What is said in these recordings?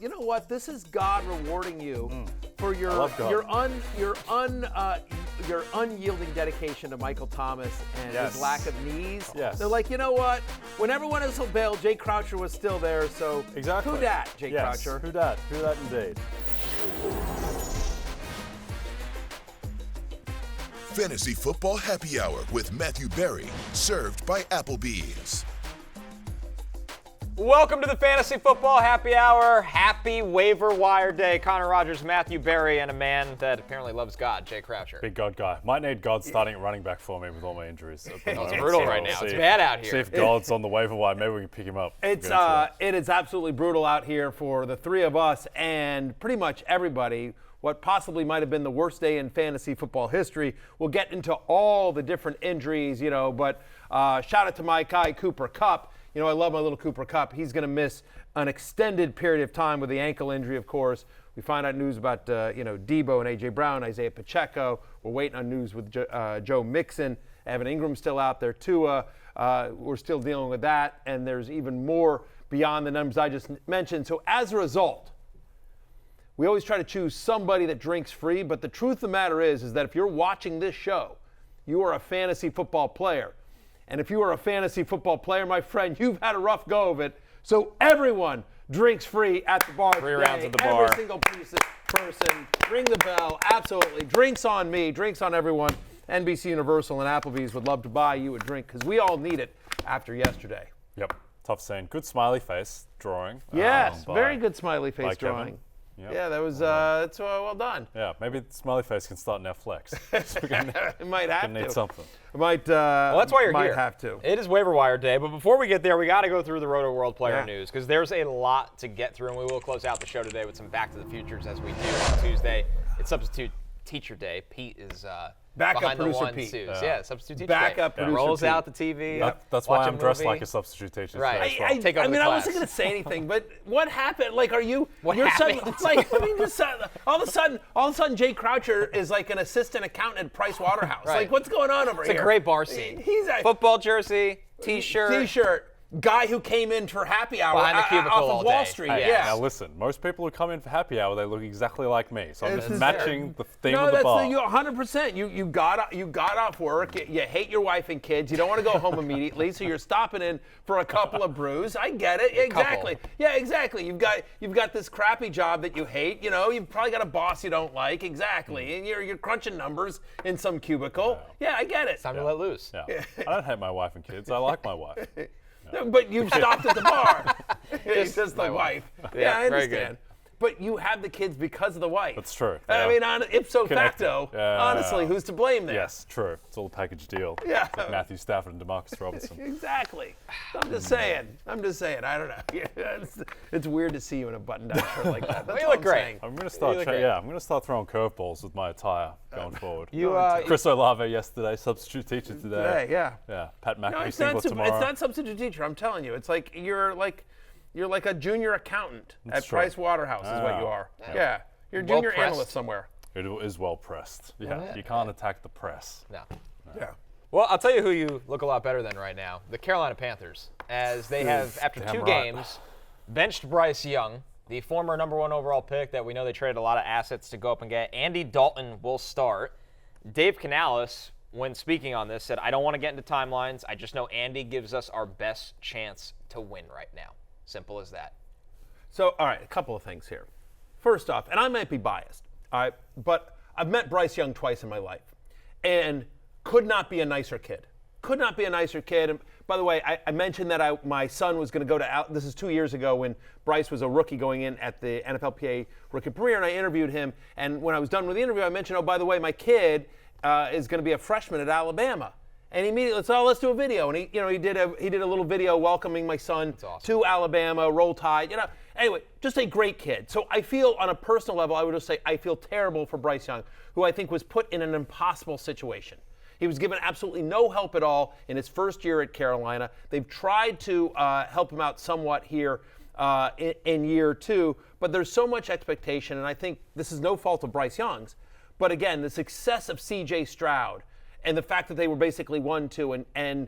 You know what? This is God rewarding you for your unyielding dedication to Michael Thomas and his lack of knees. Yes. They're like, you know what? When everyone else bailed, Jay Croucher was still there. So exactly. Who dat, Jay Croucher? Who dat? Who dat indeed. Fantasy Football Happy Hour with Matthew Berry, served by Applebee's. Welcome to the Fantasy Football Happy Hour. Happy waiver wire day. Connor Rogers, Matthew Berry, and a man that apparently loves God, Jay Croucher. Big God guy. Might need God starting at running back for me with all my injuries. It's brutal right now. It's bad out here. See if God's on the waiver wire. Maybe we can pick him up. It is absolutely brutal out here for the three of us and pretty much everybody. What possibly might have been the worst day in fantasy football history. We'll get into all the different injuries, but shout out to my guy, Cooper Kupp. I love my little Cooper Kupp. He's going to miss an extended period of time with the ankle injury, of course. We find out news about, Deebo and A.J. Brown, Isaiah Pacheco. We're waiting on news with Joe Mixon. Evan Ingram's still out there, Tua. We're still dealing with that. And there's even more beyond the numbers I just mentioned. So as a result, we always try to choose somebody that drinks free. But the truth of the matter is that if you're watching this show, you are a fantasy football player. And if you are a fantasy football player, my friend, you've had a rough go of it. So everyone drinks free at the bar. 3 rounds at the bar. Every single person, ring the bell, absolutely. Drinks on me, drinks on everyone. NBC Universal and Applebee's would love to buy you a drink because we all need it after yesterday. Yep, tough scene. Good smiley face drawing. Yes, very good smiley face drawing. Kevin. Yep. Yeah, that was that's well done. Yeah, maybe the smiley face can start in our flex. It might have to. Need something. Well, that's why you're might here. Have to. It is waiver wire day, but before we get there, we got to go through the Rotoworld Player news because there's a lot to get through, and we will close out the show today with some Back to the Futures as we do on Tuesday. It's Substitute Teacher Day. Pete is Backup behind producer the one Pete. suits. Yeah, Substitute Teacher Backup Day. producer Rolls Pete. out the TV. That's why I'm dressed movie. like a substitute teacher. Right. Today as well. Take over the I class. wasn't going to say anything, but what happened? Like, are you? What you're happened? all of a sudden, Jay Croucher is like an assistant accountant at Price Waterhouse. Right. Like, what's going on over here? It's a great bar scene. He's a football jersey, T-shirt. Guy who came in for happy hour Behind the cubicle off all of Wall day. Street. Hey, Yeah. Now listen, most people who come in for happy hour, they look exactly like me. So I'm This just is matching the theme No, of the that's bar. you 100%. You got off work. You hate your wife and kids. You don't want to go home immediately, so you're stopping in for a couple of brews. I get it. Exactly. Yeah, exactly. You've got this crappy job that you hate. You've probably got a boss you don't like. Exactly. And you're crunching numbers in some cubicle. Yeah, I get it. Time to let loose. Yeah. I don't hate my wife and kids. I like my wife. No, but you've stopped at the bar. It's just the wife. Yeah, I very understand. But you have the kids because of the wife. That's true. I mean, ipso Connected. facto, Yeah. honestly, who's to blame there? Yes, true. It's all a package deal. Yeah. It's like Matthew Stafford and DeMarcus Robinson. Exactly. I'm just saying. I don't know. Yeah, it's weird to see you in a button-down shirt like that. That's You all look I'm great. saying. I'm gonna start. I'm gonna start throwing curveballs with my attire going forward. Chris Olave yesterday, substitute teacher today. Yeah. Yeah. Pat No, McAfee it's single not, tomorrow. it's not substitute teacher. I'm telling you. It's like you're like a junior accountant That's at true. Price Waterhouse is what you are. Yeah. You're a Well junior pressed. analyst somewhere. It is well pressed. Yeah. You can't attack the press. No. Yeah. Well, I'll tell you who you look a lot better than right now. The Carolina Panthers, as they have, after damn 2 right. games, benched Bryce Young, the former number 1 overall pick that we know they traded a lot of assets to go up and get. Andy Dalton will start. Dave Canales, when speaking on this, said, I don't want to get into timelines. I just know Andy gives us our best chance to win right now. Simple as that. So, all right, a couple of things here. First off, and I might be biased, but I've met Bryce Young twice in my life, and could not be a nicer kid. Could not be a nicer kid. And by the way, I mentioned that my son was going to go to this is 2 years ago when Bryce was a rookie going in at the NFLPA Rookie Premiere, and I interviewed him. And when I was done with the interview, I mentioned, oh, by the way, my kid is going to be a freshman at Alabama. And he immediately said, let's do a video. And he did a little video welcoming my son to Alabama, Roll Tide. Anyway, just a great kid. So I feel on a personal level, I would just say I feel terrible for Bryce Young, who I think was put in an impossible situation. He was given absolutely no help at all in his first year at Carolina. They've tried to help him out somewhat here in year 2, but there's so much expectation, and I think this is no fault of Bryce Young's. But again, the success of C.J. Stroud and the fact that they were basically 1-2, and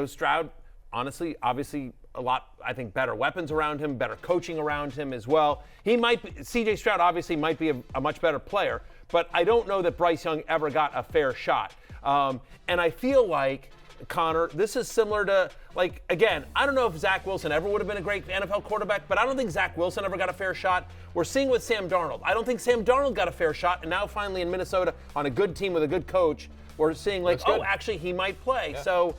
Stroud, honestly, obviously a lot, I think, better weapons around him, better coaching around him as well. C.J. Stroud obviously might be a much better player, but I don't know that Bryce Young ever got a fair shot. And I feel like, Connor, this is similar to, like, again, I don't know if Zach Wilson ever would have been a great NFL quarterback, but I don't think Zach Wilson ever got a fair shot. We're seeing with Sam Darnold. I don't think Sam Darnold got a fair shot, and now finally in Minnesota on a good team with a good coach, we're seeing like, oh, actually he might play. Yeah. So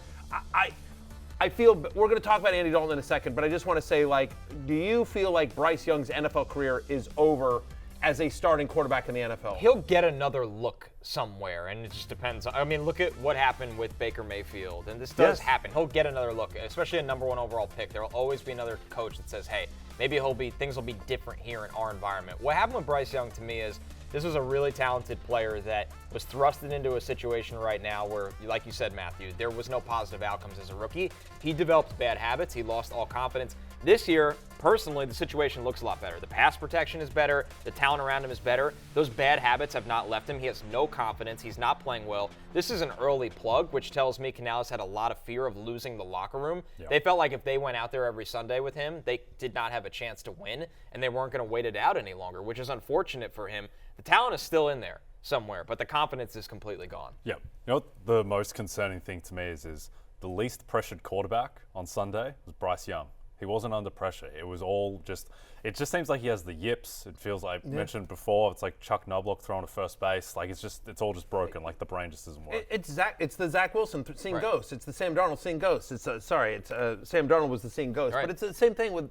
I feel, we're going to talk about Andy Dalton in a second, but I just want to say, like, do you feel like Bryce Young's NFL career is over as a starting quarterback in the NFL? He'll get another look somewhere, and it just depends. I mean, look at what happened with Baker Mayfield, and this does happen. He'll get another look, especially a number 1 overall pick. There will always be another coach that says, hey, maybe things will be different here in our environment. What happened with Bryce Young to me is this was a really talented player that was thrusted into a situation right now where, like you said, Matthew, there was no positive outcomes as a rookie. He developed bad habits. He lost all confidence. This year, personally, the situation looks a lot better. The pass protection is better. The talent around him is better. Those bad habits have not left him. He has no confidence. He's not playing well. This is an early plug, which tells me Canales had a lot of fear of losing the locker room. Yep. They felt like if they went out there every Sunday with him, they did not have a chance to win, and they weren't going to wait it out any longer, which is unfortunate for him. The talent is still in there somewhere, but the confidence is completely gone. Yeah. You know what the most concerning thing to me is the least pressured quarterback on Sunday was Bryce Young. He wasn't under pressure. It was all just, it just seems like he has the yips. It feels like, mentioned before, it's like Chuck Knobloch throwing to first base. Like, it's all just broken. Like, the brain just doesn't work. It's the Zach Wilson seeing ghosts. It's the Sam Darnold seeing ghosts. Sam Darnold was the seeing ghost. Right. But it's the same thing with,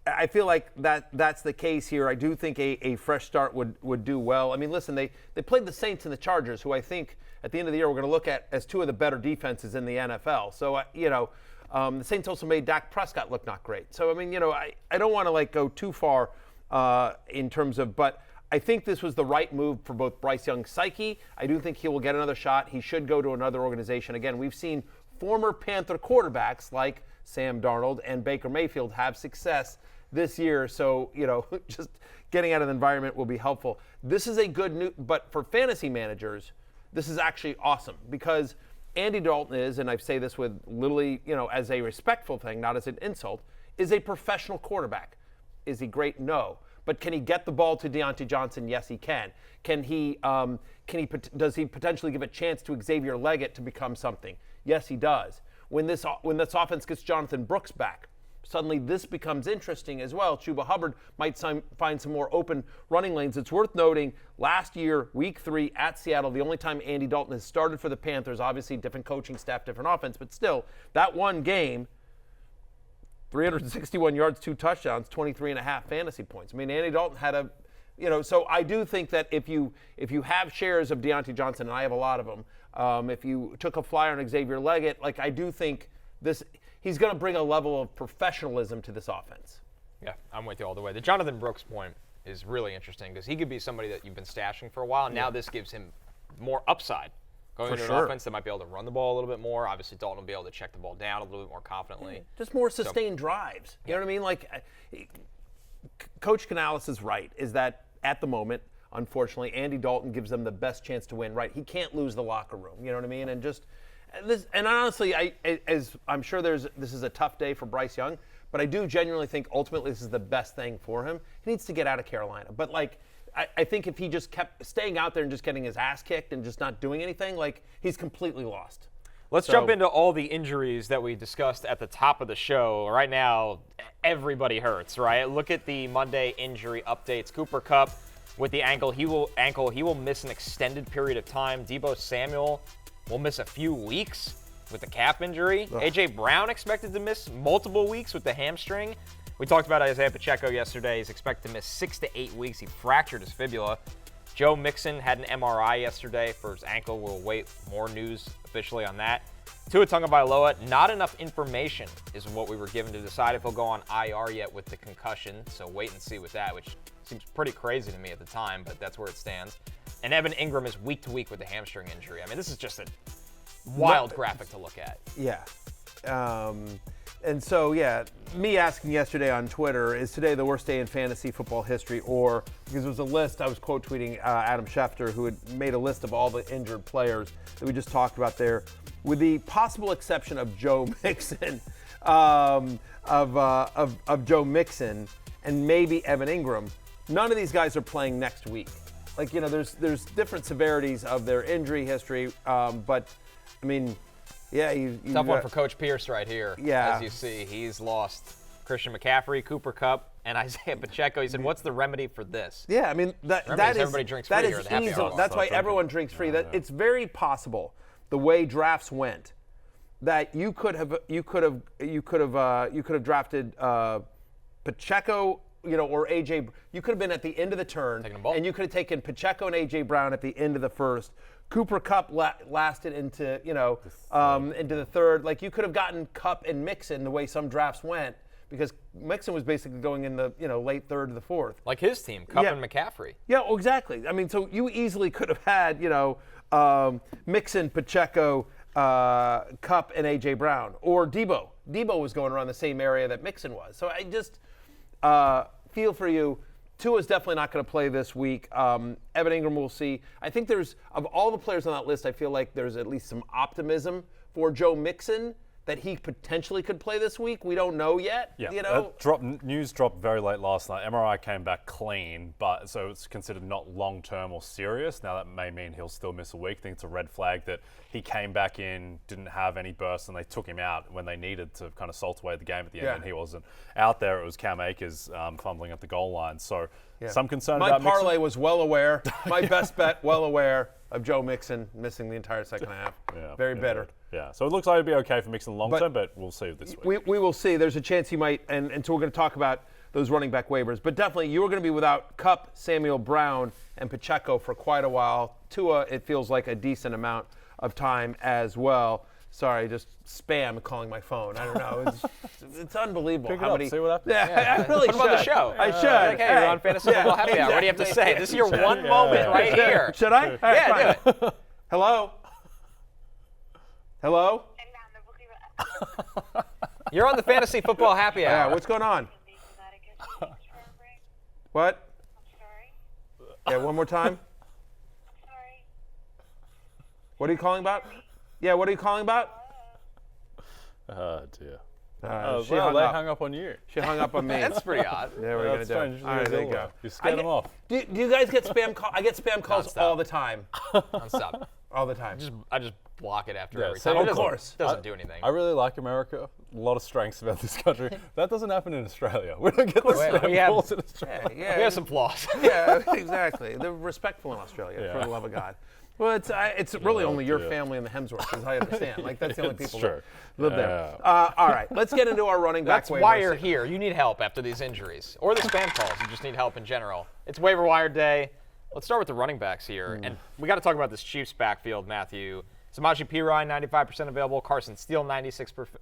I feel like that's the case here. I do think a fresh start would do well. I mean, listen, they played the Saints and the Chargers, who I think at the end of the year we're going to look at as 2 of the better defenses in the NFL. So, the Saints also made Dak Prescott look not great. So, I mean, I don't want to go too far in terms of, but I think this was the right move for both Bryce Young's psyche. I do think he will get another shot. He should go to another organization. Again, we've seen former Panther quarterbacks like Sam Darnold and Baker Mayfield have success this year. So, just getting out of the environment will be helpful. This is a good news, but for fantasy managers, this is actually awesome because Andy Dalton is, and I say this with literally, as a respectful thing, not as an insult, is a professional quarterback. Is he great? No. But can he get the ball to Deontay Johnson? Yes, he can. Does he potentially give a chance to Xavier Leggett to become something? Yes, he does. When this offense gets Jonathan Brooks back, suddenly this becomes interesting as well. Chuba Hubbard might find some more open running lanes. It's worth noting, last year, week 3 at Seattle, the only time Andy Dalton has started for the Panthers, obviously different coaching staff, different offense, but still, that one game, 361 yards, 2 touchdowns, 23.5 fantasy points. I mean, Andy Dalton had so I do think that if you have shares of Deontay Johnson, and I have a lot of them, if you took a flyer on Xavier Leggett, I do think he's going to bring a level of professionalism to this offense. Yeah, I'm with you all the way. The Jonathan Brooks point is really interesting because he could be somebody that you've been stashing for a while, and now this gives him more upside. Going into an offense that might be able to run the ball a little bit more. Obviously, Dalton will be able to check the ball down a little bit more confidently. Just more sustained drives. You know what I mean? Coach Canales is right, is that at the moment, unfortunately, Andy Dalton gives them the best chance to win. Right? He can't lose the locker room. You know what I mean? And honestly, as I'm sure this is a tough day for Bryce Young, but I do genuinely think ultimately this is the best thing for him. He needs to get out of Carolina. But I think if he just kept staying out there and just getting his ass kicked and just not doing anything, he's completely lost. Let's jump into all the injuries that we discussed at the top of the show. Right now, everybody hurts, right? Look at the Monday injury updates. Cooper Kupp with the ankle, he will miss an extended period of time. Deebo Samuel will miss a few weeks with the calf injury. A.J. Brown expected to miss multiple weeks with the hamstring. We talked about Isaiah Pacheco yesterday. He's expected to miss 6 to 8 weeks. He fractured his fibula. Joe Mixon had an MRI yesterday for his ankle. We'll wait more news officially on that. Tua Tagovailoa, not enough information is what we were given to decide if he'll go on IR yet with the concussion. So wait and see with that, which seems pretty crazy to me at the time, but that's where it stands. And Evan Ingram is week to week with a hamstring injury. I mean, this is just a wild graphic to look at. Yeah. And so, me asking yesterday on Twitter, is today the worst day in fantasy football history? Or, because there was a list, I was quote tweeting Adam Schefter, who had made a list of all the injured players that we just talked about there, with the possible exception of Joe Mixon. of Joe Mixon and maybe Evan Ingram. None of these guys are playing next week. Like, there's different severities of their injury history, but I mean, yeah, tough one for Coach Pierce right here. Yeah, as you see, he's lost Christian McCaffrey, Cooper Kupp, and Isaiah Pacheco. He said, "What's the remedy for this?" Yeah, I mean that is everybody drinks free here at the happy hour. That's why everyone drinks free. It's very possible the way drafts went that you could have drafted Pacheco, or AJ. You could have been at the end of the turn, and you could have taken Pacheco and AJ Brown at the end of the first. Cooper Kupp lasted into into the third. Like, you could have gotten Kupp and Mixon the way some drafts went, because Mixon was basically going in the late third to the fourth. Like his team, Kupp and McCaffrey. Yeah, well, exactly. I mean, so you easily could have had Mixon, Pacheco, Kupp, and AJ Brown, or Deebo. Deebo was going around the same area that Mixon was. So I just feel for you. Tua's definitely not going to play this week. Evan Ingram, we'll see. I think of all the players on that list, I feel like there's at least some optimism for Joe Mixon that he potentially could play this week. We don't know yet. Yeah, news dropped very late last night. MRI came back clean, but so it's considered not long-term or serious. Now that may mean he'll still miss a week. I think it's a red flag that he came back in, didn't have any burst, and they took him out when they needed to kind of salt away the game at the end, and he wasn't out there. It was Cam Akers fumbling at the goal line. So some concern about Mike Parlay Mixon. was well aware. My best bet, well aware of Joe Mixon missing the entire second half. Very bitter. Yeah, so it looks like it'd be okay for Mixon long term, but we'll see this week. We will see. There's a chance he might, and so we're going to talk about those running back waivers. But definitely, you are going to be without Kupp, Samuel, Brown, and Pacheco for quite a while. Tua, it feels like a decent amount of time as well. Sorry, just spam calling my phone. I don't know. It's unbelievable. Pick it up, see what happens. Yeah, I really Put him on the show. I should. Okay, you're on Fantasy Football Happy Hour. What do you have to say? This is your one moment right here. Should I? Yeah, do it. Hello? Hello? You're on the Fantasy Football Happy Hour. Yeah, what's going on? What? I'm sorry. Yeah, one more time. I'm sorry. What are you calling about? Yeah, what are you calling about? Oh, dear. She hung up. Hung up on you. She hung up on me. That's pretty odd. Yeah, we're That's going to do strange. it. All right, there you go. You scared them off. Do you guys get spam calls? I get spam calls Nonstop. all the time. Nonstop. All the time. I just block it after Yeah, every same time. of It course. doesn't do anything. I really like America. A lot of strengths about this country. That doesn't happen in Australia. We don't get the spam calls in Australia. Yeah, We have some flaws. yeah, exactly. They're respectful in Australia, for the love of God. Well, it's really only your family and the Hemsworths, as I understand. Like, that's the only people that live there. All right, let's get into our running back That's waivers. why you're here. You need help after these injuries. Or the spam calls. You just need help in general. It's waiver wire day. Let's start with the running backs here. And we got to talk about this Chiefs backfield, Matthew. Samaje Perine, 95% available. Carson Steele, 96%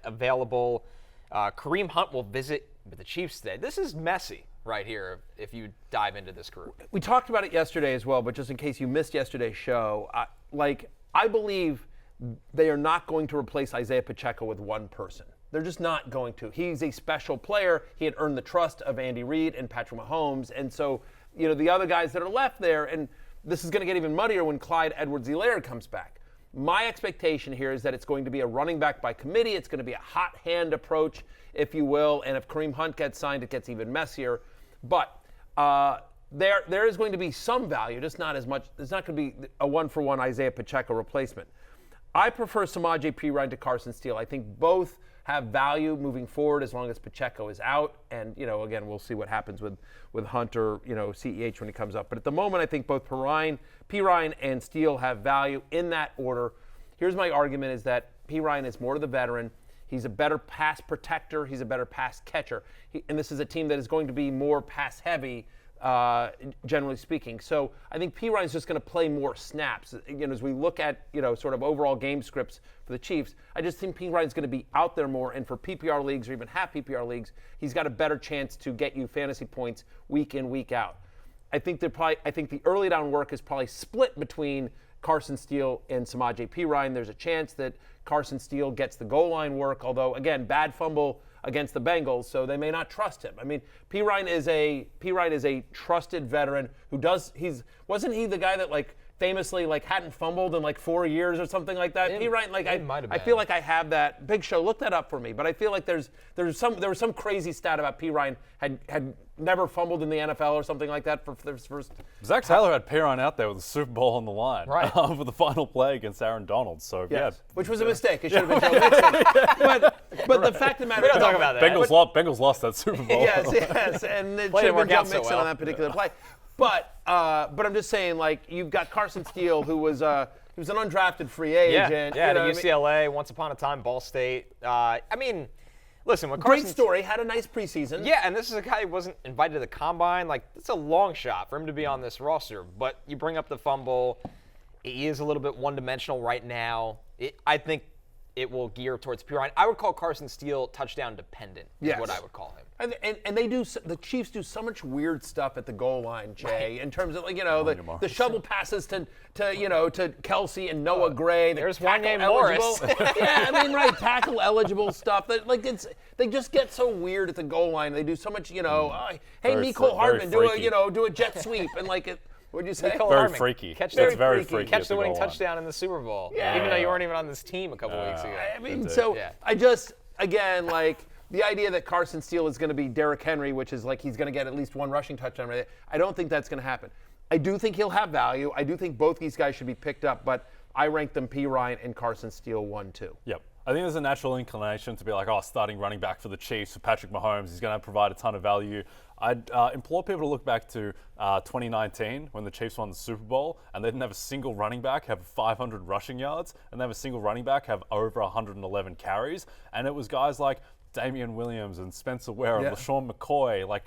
available. Kareem Hunt will visit with the Chiefs today. This is messy right here if you dive into this group. We talked about it yesterday as well, but just in case you missed yesterday's show, I believe they are not going to replace Isaiah Pacheco with one person. They're just not going to. He's a special player. He had earned the trust of Andy Reid and Patrick Mahomes. And so, the other guys that are left there, and this is going to get even muddier when Clyde Edwards-Helaire comes back. My expectation here is that it's going to be a running back by committee. It's going to be a hot hand approach, if you will. And if Kareem Hunt gets signed, it gets even messier. But there is going to be some value, just not as much. It's not going to be a one-for-one Isaiah Pacheco replacement. I prefer Samaje Perine to Carson Steele. I think both have value moving forward as long as Pacheco is out. And, again, we'll see what happens with Hunter, CEH when he comes up. But at the moment, I think both Perine and Steele have value in that order. Here's my argument is that Perine is more to the veteran. He's a better pass protector. He's a better pass catcher. And this is a team that is going to be more pass heavy, generally speaking. So I think Perine is just going to play more snaps. As we look at, sort of overall game scripts for the Chiefs, I just think Perine is going to be out there more. And for PPR leagues or even half PPR leagues, he's got a better chance to get you fantasy points week in, week out. I think the early down work is probably split between Carson Steele and Samaje Perine. There's a chance that Carson Steele gets the goal line work, although, again, bad fumble against the Bengals, so they may not trust him. I mean, Perine is a trusted veteran who wasn't he the guy that famously like hadn't fumbled in like 4 years or something like that. Perine, like I feel like I have that. Big Show, look that up for me. But I feel like there was some crazy stat about Perine had never fumbled in the NFL or something like that for his first. Zach Taylor had Perine out there with the Super Bowl on the line, right, for the final play against Aaron Donald. So yeah, which was a mistake. It should have been Joe Mixon. But the fact of the matter, we don't talk about that. Bengals lost that Super Bowl. yes, and it should have been Joe Mixon on that particular play. But I'm just saying, like, you've got Carson Steele, who was an undrafted free agent. Yeah, to UCLA, once upon a time, Ball State. I mean, listen, when Great story, had a nice preseason. Yeah, and this is a guy who wasn't invited to the combine. Like, it's a long shot for him to be on this roster. But you bring up the fumble. He is a little bit one-dimensional right now. I think it will gear towards Perine. I would call Carson Steele touchdown dependent. Is what I would call him. And they do. The Chiefs do so much weird stuff at the goal line, Jay. In terms of the shovel passes to Kelsey and Noah Gray. There's one named Morris. Yeah, I mean, right, tackle eligible stuff. That they just get so weird at the goal line. They do so much. Hey, Mecole Hardman, do a jet sweep and like it. What'd you say? Very freaky. Catch very freaky. Catch the winning touchdown in the Super Bowl. Yeah. Even though you weren't even on this team a couple weeks ago. I mean, I just again like. The idea that Carson Steele is going to be Derrick Henry, which is like he's going to get at least one rushing touchdown, right? I don't think that's going to happen. I do think he'll have value. I do think both these guys should be picked up, but I rank them Perine and Carson Steele 1-2. Yep. I think there's a natural inclination to be like, starting running back for the Chiefs, for Patrick Mahomes, he's going to provide a ton of value. I'd implore people to look back to 2019 when the Chiefs won the Super Bowl and they didn't have a single running back have 500 rushing yards and they have a single running back have over 111 carries. And it was guys like Damian Williams and Spencer Ware and LaShawn McCoy.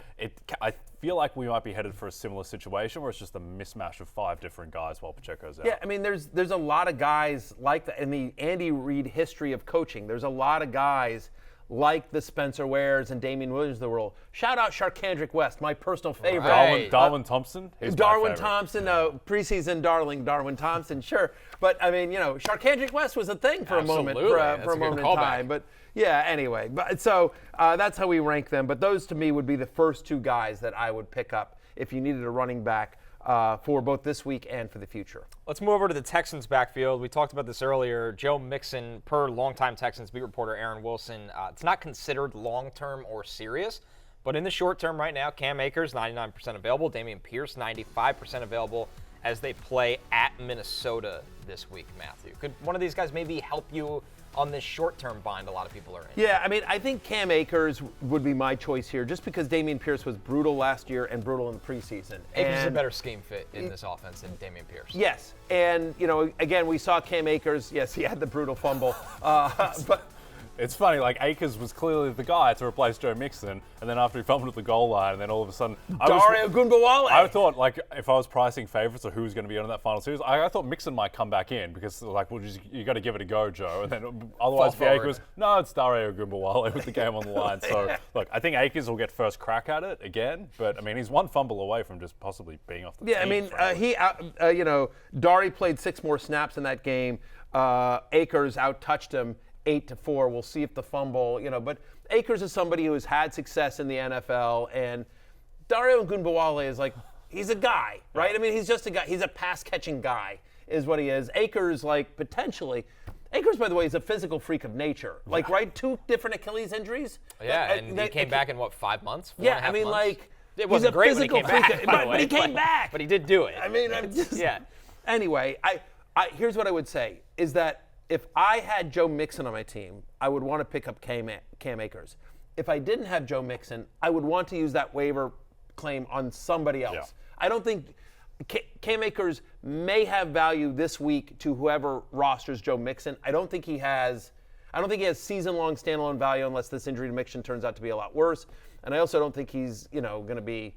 I feel like we might be headed for a similar situation where it's just a mismatch of 5 different guys while Pacheco's out. Yeah, I mean, there's a lot of guys like that in the Andy Reid history of coaching. There's a lot of guys like the Spencer Wares and Damian Williams of the world. Shout out Sharkandrick West, my personal favorite. Right. Darwin Thompson? Darwin Thompson, preseason darling Darwin Thompson, sure. But, I mean, Sharkandrick West was a thing for a moment in time. But, yeah, anyway. So that's how we rank them. But those, to me, would be the first 2 guys that I would pick up if you needed a running back for both this week and for the future. Let's move over to the Texans backfield. We talked about this earlier. Joe Mixon, per longtime Texans beat reporter Aaron Wilson, it's not considered long-term or serious, but in the short term right now, Cam Akers, 99% available. Dameon Pierce, 95% available as they play at Minnesota this week, Matthew. Could one of these guys maybe help you on this short-term bind a lot of people are in? Yeah, I mean, I think Cam Akers would be my choice here just because Dameon Pierce was brutal last year and brutal in the preseason. Akers is a better scheme fit in this offense than Dameon Pierce. Yes, and, again, we saw Cam Akers. Yes, he had the brutal fumble. But it's funny, like Akers was clearly the guy to replace Joe Mixon, and then after he fumbled at the goal line, and then all of a sudden, Dario Gunbowale. I thought, like, if I was pricing favorites of who was going to be on that final series, I thought Mixon might come back in because, like, you got to give it a go, Joe. And then otherwise, for Akers, no, it's Dario Gunbowale with the game on the line. So, look, I think Akers will get first crack at it again, but I mean, he's one fumble away from just possibly being off the team. Yeah, I mean, Dari played 6 more snaps in that game. Akers out-touched him 8-4. We'll see if the fumble, but Akers is somebody who has had success in the NFL, and Dario Gunbowale is like, he's a guy, right? I mean, he's just a guy. He's a pass-catching guy is what he is. Akers, potentially, Akers, by the way, is a physical freak of nature. Like, right, 2 different Achilles injuries. Yeah, and he came back in, 5 months? Yeah, I mean, months? It wasn't great when he came back, but he came back. But he did do it. I mean, Anyway, here's what I would say, is that if I had Joe Mixon on my team, I would want to pick up Cam Akers. If I didn't have Joe Mixon, I would want to use that waiver claim on somebody else. Yeah. I don't think Cam Akers may have value this week to whoever rosters Joe Mixon. I don't think he has season-long standalone value unless this injury to Mixon turns out to be a lot worse. And I also don't think he's, going to be,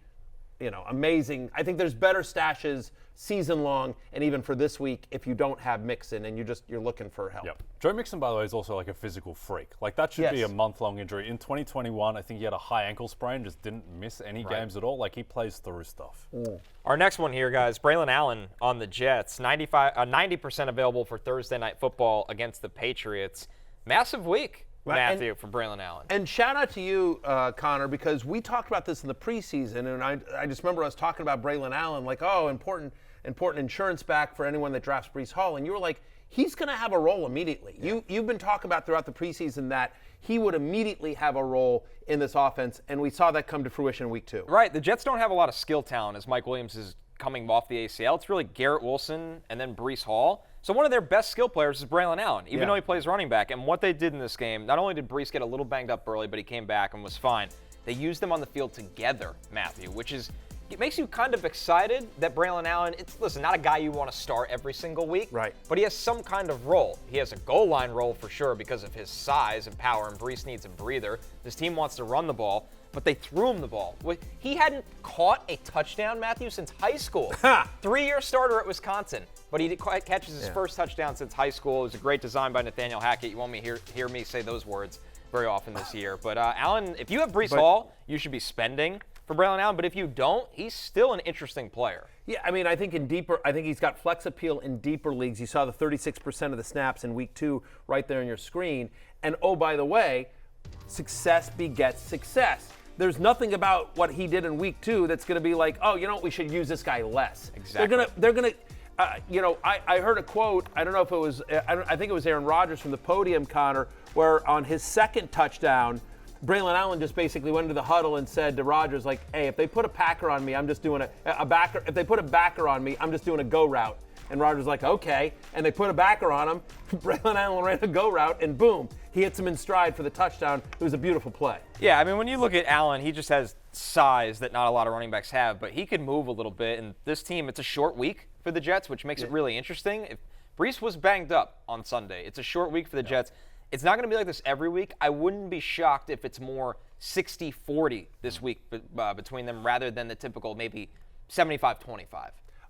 amazing. I think there's better stashes season long and even for this week if you don't have Mixon and you're looking for help. Yep. Joe Mixon, by the way, is also like a physical freak. Like that should be a month-long injury. In 2021, I think he had a high ankle sprain, just didn't miss any games at all. Like he plays through stuff. Our next one here, guys, Braelon Allen on the Jets, 90% available for Thursday Night Football against the Patriots. Massive week Matthew for Braelon Allen. And shout out to you, Connor, because we talked about this in the preseason, and I just remember us talking about Braelon Allen, like, oh, important insurance back for anyone that drafts Breece Hall, and you were like, he's going to have a role immediately. Yeah. You've been talking about throughout the preseason that he would immediately have a role in this offense, and we saw that come to fruition in week 2. Right. The Jets don't have a lot of skill talent as Mike Williams is coming off the ACL. It's really Garrett Wilson and then Breece Hall. So one of their best skill players is Braelon Allen, even though he plays running back. And what they did in this game, not only did Breece get a little banged up early, but he came back and was fine. They used them on the field together, Matthew, which is it makes you kind of excited that Braelon Allen, listen, not a guy you want to start every single week, right? But he has some kind of role. He has a goal line role for sure because of his size and power, and Breece needs a breather. This team wants to run the ball, but they threw him the ball. He hadn't caught a touchdown, Matthew, since high school. 3-year starter at Wisconsin, but he catches his first touchdown since high school. It was a great design by Nathaniel Hackett. You won't hear me say those words very often this year. But Allen, if you have Breece Hall, you should be spending for Braelon Allen, but if you don't, he's still an interesting player. Yeah, I mean, I think he's got flex appeal in deeper leagues. You saw the 36% of the snaps in week 2 right there on your screen. And oh, by the way, success begets success. There's nothing about what he did in week 2 that's going to be like, oh, you know what, we should use this guy less. Exactly. They're going to, I heard a quote, I don't know if it was, I think it was Aaron Rodgers from the podium, Connor, where on his second touchdown, Braelon Allen just basically went into the huddle and said to Rodgers, like, hey, if they put a Packer on me, I'm just doing a backer. If they put a backer on me, I'm just doing a go route. And Rodgers like, okay. And they put a backer on him. Braelon Allen ran a go route, and boom, he hits him in stride for the touchdown. It was a beautiful play. Yeah, I mean, when you look at Allen, he just has size that not a lot of running backs have, but he can move a little bit. And this team, it's a short week for the Jets, which makes it really interesting. If Breece was banged up on Sunday, it's a short week for the Jets. It's not going to be like this every week. I wouldn't be shocked if it's more 60-40 this week between them rather than the typical maybe 75-25.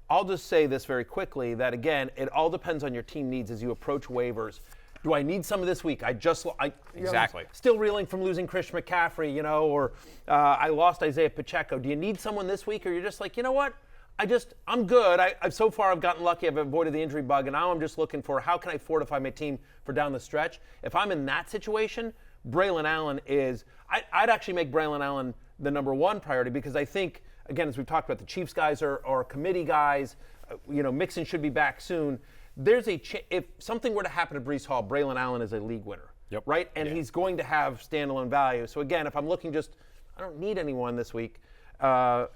I'll just say this very quickly, that, again, it all depends on your team needs as you approach waivers. Do I need some of this week? Exactly. Still reeling from losing Christian McCaffrey, or I lost Isaiah Pacheco. Do you need someone this week, or you're just like, you know what? I'm good. So far I've gotten lucky. I've avoided the injury bug, and now I'm just looking for how can I fortify my team for down the stretch. If I'm in that situation, Braelon Allen I'd actually make Braelon Allen the number 1 priority, because I think, again, as we've talked about, the Chiefs guys are committee guys. Mixon should be back soon. There's if something were to happen to Breece Hall, Braelon Allen is a league winner, right? And he's going to have standalone value. So again, if I'm looking I don't need anyone this week. I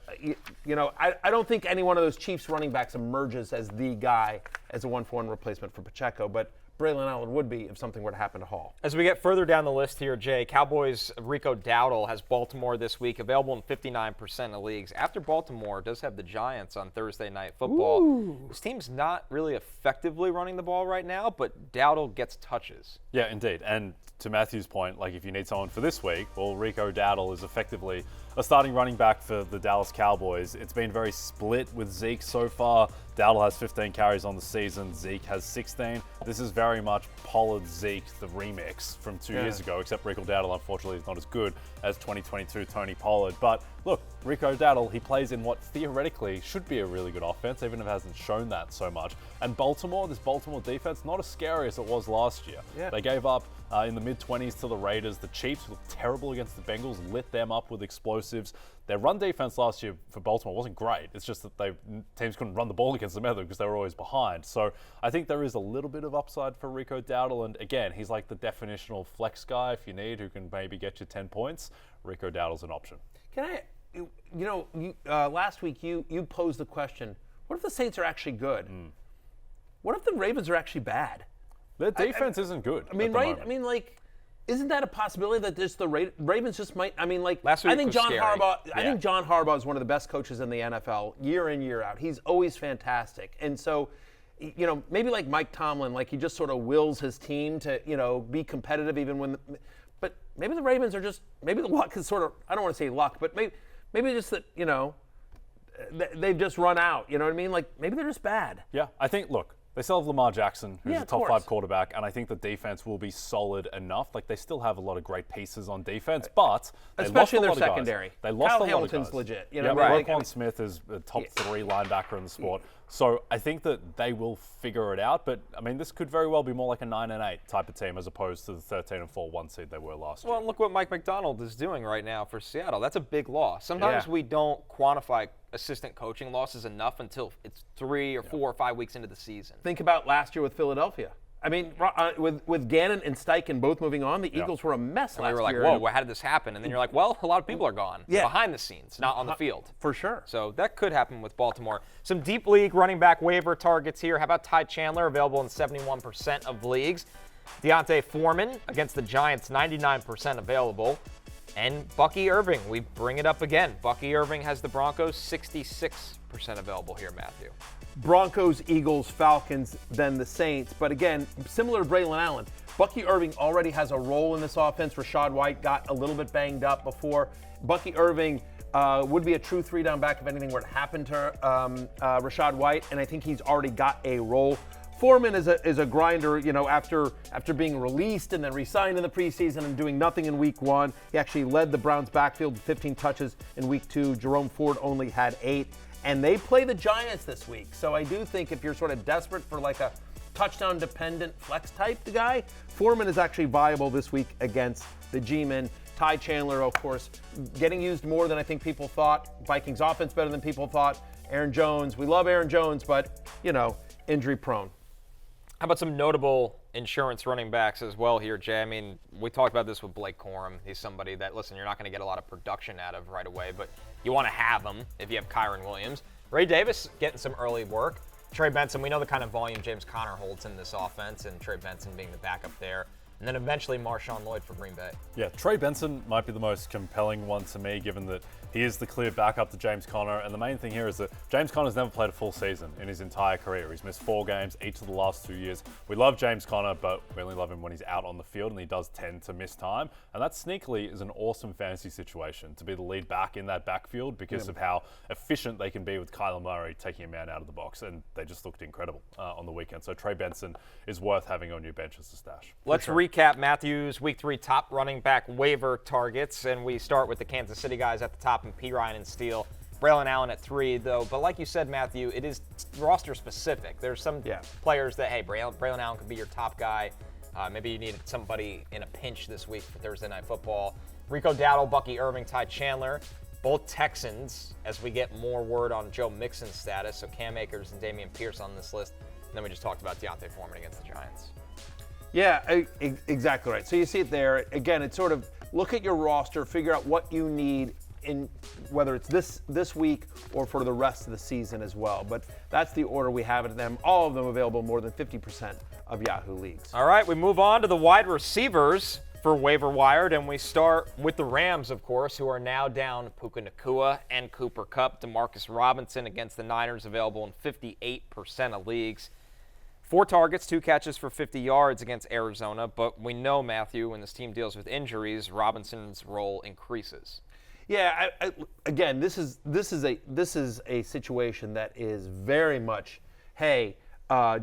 don't think any one of those Chiefs running backs emerges as the guy as a 1-for-1 replacement for Pacheco, but Braelon Allen would be if something were to happen to Hall. As we get further down the list here, Jay, Cowboys' Rico Dowdle has Baltimore this week, available in 59% of leagues. After Baltimore does have the Giants on Thursday Night Football. Ooh. This team's not really effectively running the ball right now, but Dowdle gets touches. Yeah, indeed. And to Matthew's point, if you need someone for this week, well, Rico Dowdle is effectively a starting running back for the Dallas Cowboys. It's been very split with Zeke so far. Dowdle has 15 carries on the season. Zeke has 16. This is very much Pollard Zeke, the remix from 2 years ago, except Rico Dowdle, unfortunately, is not as good as 2022 Tony Pollard. But look, Rico Dowdle, he plays in what theoretically should be a really good offense, even if it hasn't shown that so much. And this Baltimore defense, not as scary as it was last year. Yeah. They gave up in the mid-20s to the Raiders. The Chiefs looked terrible against the Bengals, lit them up with explosives. Their run defense last year for Baltimore wasn't great. It's just that teams couldn't run the ball against them either because they were always behind. So I think there is a little bit of upside for Rico Dowdle. And again, he's like the definitional flex guy if you need, who can maybe get you 10 points. Rico Dowdle's an option. Can I, last week you posed the question, what if the Saints are actually good? What if the Ravens are actually bad? Their defense isn't good. I mean, right? I mean, isn't that a possibility that the Ravens just might? I mean, last week I think John scary. Harbaugh. I think John Harbaugh is one of the best coaches in the NFL, year in, year out. He's always fantastic, and so, maybe like Mike Tomlin, he just sort of wills his team to, be competitive even when. But maybe the Ravens are just maybe the luck is sort of. I don't want to say luck, but maybe just that they've just run out. You know what I mean? Maybe they're just bad. Yeah, I think. Look, They still have Lamar Jackson, who's Yeah, a of top course. 5 quarterback, and I think the defense will be solid enough. Like, they still have a lot of great pieces on defense, but they Especially in their lost a lot of secondary. guys. They lost Kyle a lot of Hamilton's guys. legit, you Yeah, know what I mean? Roquan Smith is a top 3 linebacker in the sport. So I think that they will figure it out, but I mean, this could very well be more like a 9-8 type of team as opposed to the 13-4 1 seed they were last year. Well, look what Mike McDonald is doing right now for Seattle. That's a big loss. Sometimes Yeah. we don't quantify assistant coaching losses enough until it's 3 or 4 or 5 weeks into the season. Think about last year with Philadelphia. I mean, with Gannon and Steichen both moving on, the Eagles were a mess And last we were like, year. whoa, how did this happen? And then you're like, well, a lot of people are gone behind the scenes, not on the field. For sure. So that could happen with Baltimore. Some deep league running back waiver targets here. How about Ty Chandler, available in 71% of leagues? Deontay Foreman against the Giants, 99% available. And Bucky Irving, we bring it up again. Bucky Irving has the Broncos, 66% available here, Matthew. Broncos, Eagles, Falcons, then the Saints. But again, similar to Braelon Allen, Bucky Irving already has a role in this offense. Rashad White got a little bit banged up before. Bucky Irving would be a true 3-down back if anything were to happen to Rashad White, and I think he's already got a role. Foreman is a grinder, you know, after being released and then re-signed in the preseason and doing nothing in week 1. He actually led the Browns backfield with 15 touches in week 2. Jerome Ford only had 8. And they play the Giants this week. So I do think if you're sort of desperate for like a touchdown-dependent flex type guy, Foreman is actually viable this week against the G-Men. Ty Chandler, of course, getting used more than I think people thought. Vikings offense better than people thought. Aaron Jones, we love Aaron Jones, but, you know, injury prone. How about some notable insurance running backs as well here, Jay? I mean, we talked about this with Blake Corum. He's somebody that, listen, you're not going to get a lot of production out of right away, but you want to have him if you have Kyron Williams. Ray Davis getting some early work. Trey Benson, we know the kind of volume James Conner holds in this offense, and Trey Benson being the backup there. And then eventually Marshawn Lloyd for Green Bay. Yeah, Trey Benson might be the most compelling one to me, given that he is the clear backup to James Conner. And the main thing here is that James Conner's never played a full season in his entire career. He's missed 4 games each of the last 2 years. We love James Conner, but we only love him when he's out on the field, and he does tend to miss time. And that sneakily is an awesome fantasy situation to be the lead back in that backfield because of how efficient they can be with Kyler Murray taking a man out of the box. And they just looked incredible on the weekend. So Trey Benson is worth having on your bench as a stash. Let's recap Matthew's Week 3 top running back waiver targets, and we start with the Kansas City guys at the top and Perine and Steele. Braelon Allen at 3, though. But like you said, Matthew, it is roster specific. There's some players that, hey, Braelon Allen could be your top guy. Maybe you needed somebody in a pinch this week for Thursday Night Football. Rico Dowdle, Bucky Irving, Ty Chandler, both Texans, as we get more word on Joe Mixon's status. So Cam Akers and Dameon Pierce on this list. And then we just talked about Deontay Foreman against the Giants. Yeah, exactly right. So you see it there. Again, it's sort of look at your roster, figure out what you need in whether it's this week or for the rest of the season as well. But that's the order we have it them. All of them available more than 50% of Yahoo leagues. All right, we move on to the wide receivers for Waiver Wired, and we start with the Rams, of course, who are now down Puka Nacua and Cooper Kupp. DeMarcus Robinson against the Niners, available in 58% of leagues. 4 targets, 2 catches for 50 yards against Arizona, but we know, Matthew, when this team deals with injuries, Robinson's role increases. Yeah, again, this is a situation that is very much, hey,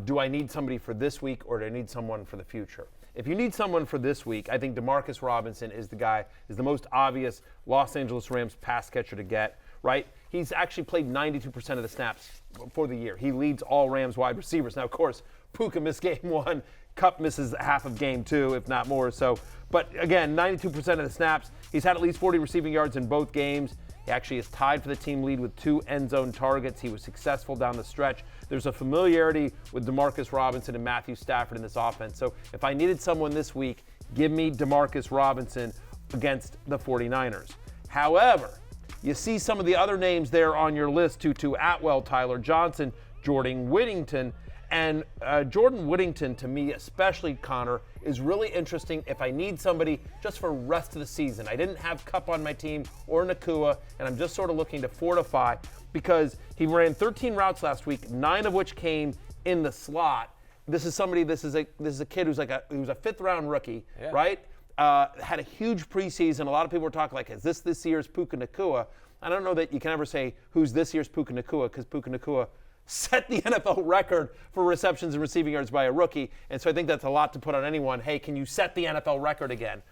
do I need somebody for this week or do I need someone for the future? If you need someone for this week, I think DeMarcus Robinson is the most obvious Los Angeles Rams pass catcher to get, right? He's actually played 92% of the snaps for the year. He leads all Rams wide receivers. Now, of course, Puka missed game 1. Kupp misses half of game 2, if not more. So, but again, 92% of the snaps. He's had at least 40 receiving yards in both games. He actually is tied for the team lead with 2 end zone targets. He was successful down the stretch. There's a familiarity with DeMarcus Robinson and Matthew Stafford in this offense. So if I needed someone this week, give me DeMarcus Robinson against the 49ers. However, you see some of the other names there on your list, Tutu Atwell, Tyler Johnson, Jordan Whittington. And Jordan Whittington, to me, especially Connor, is really interesting if I need somebody just for rest of the season. I didn't have Kupp on my team or Nacua, and I'm just sort of looking to fortify because he ran 13 routes last week, 9 of which came in the slot. This is a kid who's a 5th-round rookie, right? Had a huge preseason. A lot of people were talking like, is this year's Puka Nacua? I don't know that you can ever say who's this year's Puka Nacua because Puka Nacua set the NFL record for receptions and receiving yards by a rookie. And so I think that's a lot to put on anyone. Hey, can you set the NFL record again?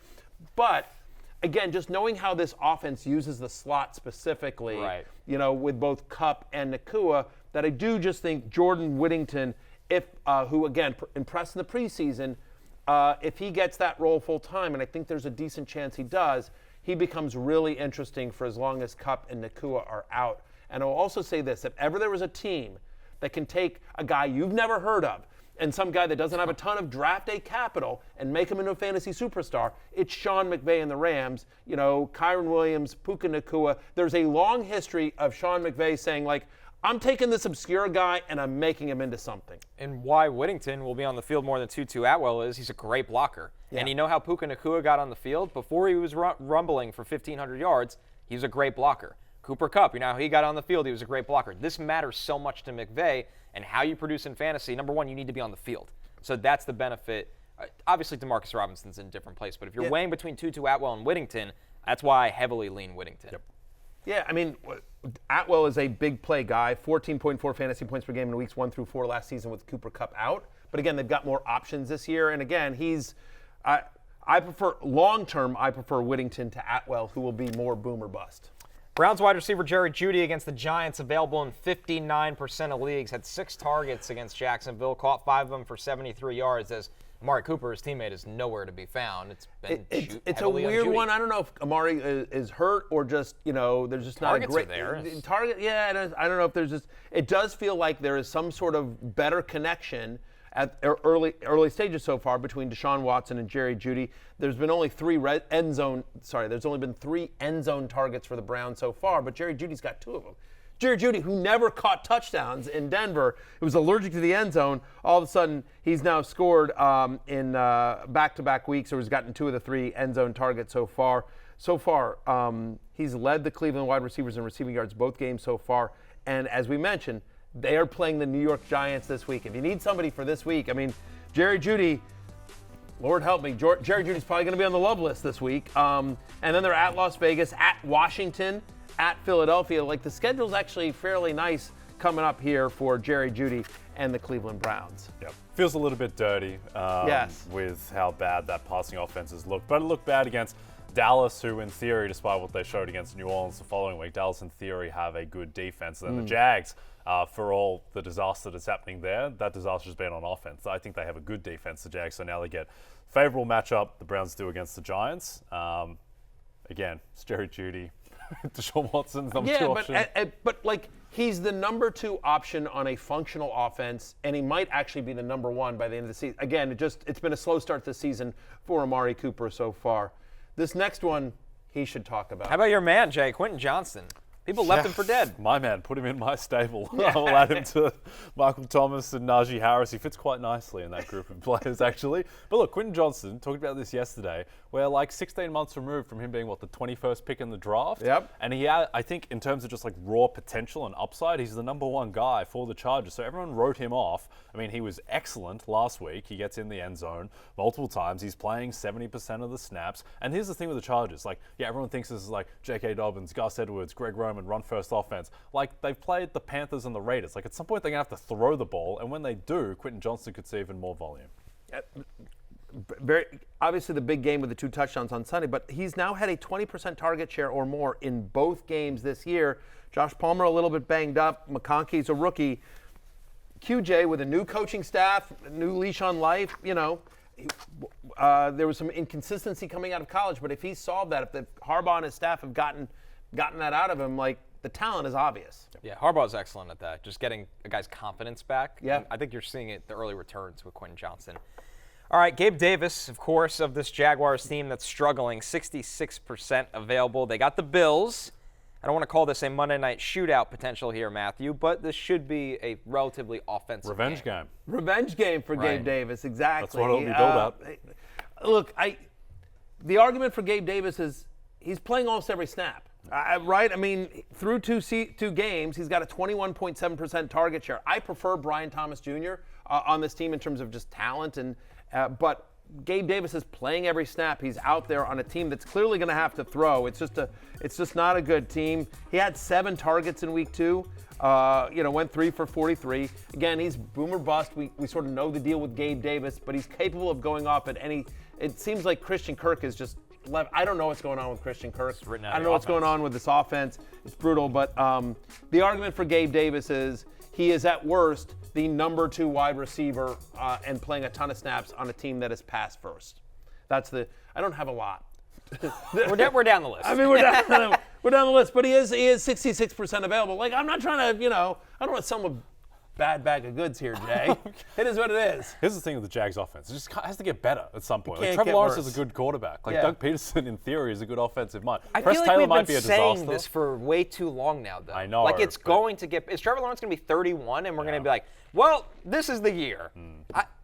But again, just knowing how this offense uses the slot specifically, Right. with both Kupp and Nacua, that I do just think Jordan Whittington, who again impressed in the preseason, if he gets that role full time, and I think there's a decent chance he does, he becomes really interesting for as long as Kupp and Nacua are out. And I'll also say this, if ever there was a team that can take a guy you've never heard of and some guy that doesn't have a ton of draft day capital and make him into a fantasy superstar, it's Sean McVay and the Rams. Kyron Williams, Puka Nacua. There's a long history of Sean McVay saying, like, I'm taking this obscure guy and I'm making him into something. And why Whittington will be on the field more than Tutu Atwell is he's a great blocker. Yeah. And you know how Puka Nacua got on the field? Before he was rumbling for 1,500 yards, he was a great blocker. Cooper Kupp, how he got on the field, he was a great blocker. This matters so much to McVay and how you produce in fantasy. Number one, you need to be on the field. So that's the benefit. Obviously, DeMarcus Robinson's in a different place, but if you're weighing between Tutu Atwell and Whittington, that's why I heavily lean Whittington. Yep. Yeah, I mean, Atwell is a big play guy, 14.4 fantasy points per game in weeks 1 through 4 last season with Cooper Kupp out. But again, they've got more options this year. And again, I prefer, long-term, I prefer Whittington to Atwell, who will be more boom or bust. Browns wide receiver Jerry Jeudy against the Giants, available in 59% of leagues, had 6 targets against Jacksonville, caught 5 of them for 73 yards, as Amari Cooper, his teammate, is nowhere to be found. It's been It's a weird one. I don't know if Amari is hurt or just, there's just not a Targets great are there. target. Yeah, I don't know if there's just. It does feel like there is some sort of better connection at early stages so far between Deshaun Watson and Jerry Jeudy. There's been only 3 end zone targets for the Browns so far, but Jerry Judy's got 2 of them. Jerry Jeudy, who never caught touchdowns in Denver, who was allergic to the end zone, all of a sudden he's now scored in back-to-back weeks, or has gotten 2 of the 3 end zone targets so far. He's led the Cleveland wide receivers in receiving yards both games so far. And as we mentioned, they are playing the New York Giants this week. If you need somebody for this week, I mean, Jerry Jeudy, Lord help me, Jerry Judy's probably going to be on the love list this week. And then they're at Las Vegas, at Washington, at Philadelphia. Like, the schedule's actually fairly nice coming up here for Jerry Jeudy and the Cleveland Browns. Yep. Feels a little bit dirty Yes. with how bad that passing offense has looked. But it looked bad against Dallas, who in theory, despite what they showed against New Orleans the following week, Dallas in theory have a good defense. And then the Jags, for all the disaster that's happening there, that disaster's been on offense. I think they have a good defense, the Jags, so now they get favorable matchup the Browns do against the Giants. Again, it's Jerry Jeudy. Deshaun Watson's number 2 option. But like, he's the number 2 option on a functional offense, and he might actually be the number 1 by the end of the season. Again, it's been a slow start this season for Amari Cooper so far. This next one, he should talk about. How about your man, Jay, Quentin Johnston? People left him for dead. My man, put him in my stable. I'll add him to Michael Thomas and Najee Harris. He fits quite nicely in that group of players, actually. But look, Quentin Johnston, talked about this yesterday, we're like 16 months removed from him being, the 21st pick in the draft. Yep. And he had, I think, in terms of just like raw potential and upside, he's the number 1 guy for the Chargers. So everyone wrote him off. I mean, he was excellent last week. He gets in the end zone multiple times. He's playing 70% of the snaps. And here's the thing with the Chargers. Everyone thinks this is like J.K. Dobbins, Gus Edwards, Greg Roman, run-first offense. They've played the Panthers and the Raiders. At some point, they're going to have to throw the ball. And when they do, Quentin Johnston could see even more volume. Very obviously the big game with the 2 touchdowns on Sunday, but he's now had a 20% target share or more in both games this year. Josh Palmer a little bit banged up. McConkey's a rookie. QJ with a new coaching staff, a new leash on life, there was some inconsistency coming out of college, but if he solved that, if the Harbaugh and his staff have gotten that out of him, the talent is obvious. Yeah, Harbaugh's excellent at that, just getting a guy's confidence back. Yeah. I think you're seeing it, the early returns with Quentin Johnston. All right, Gabe Davis, of course, of this Jaguars team that's struggling, 66% available. They got the Bills. I don't want to call this a Monday night shootout potential here, Matthew, but this should be a relatively offensive Revenge game. Revenge game for Right. Gabe Davis, exactly. That's what it'll be built up. Look, the argument for Gabe Davis is he's playing almost every snap, right? I mean, through 2 games, he's got a 21.7% target share. I prefer Brian Thomas Jr. On this team in terms of just talent, but Gabe Davis is playing every snap. He's out there on a team that's clearly going to have to throw. It's just not a good team. He had 7 targets in week 2. Went 3 for 43. Again, he's boomer bust. We sort of know the deal with Gabe Davis, but he's capable of going off at any. It seems like Christian Kirk is just left. I don't know what's going on with Christian Kirk. I don't know what's going on with this offense. It's brutal. But the argument for Gabe Davis is he is at worst the number 2 wide receiver and playing a ton of snaps on a team that is pass first. I don't have a lot. We're down the list. I mean, we're down the list, but he is 66% available. Like, I'm not trying to, I don't want someone bad bag of goods here, Jay. It is what it is. Here's the thing with the Jags offense. It just has to get better at some point. Can't Trevor get Lawrence worse. is a good quarterback. Like Yeah. Doug Peterson, in theory, is a good offensive mind. I Press feel like Taylor we've might been be a saying disaster. this for way too long now, though. I know, Like, it's but- going to get – is Trevor Lawrence going to be 31 and we're going to be like, well, this is the year.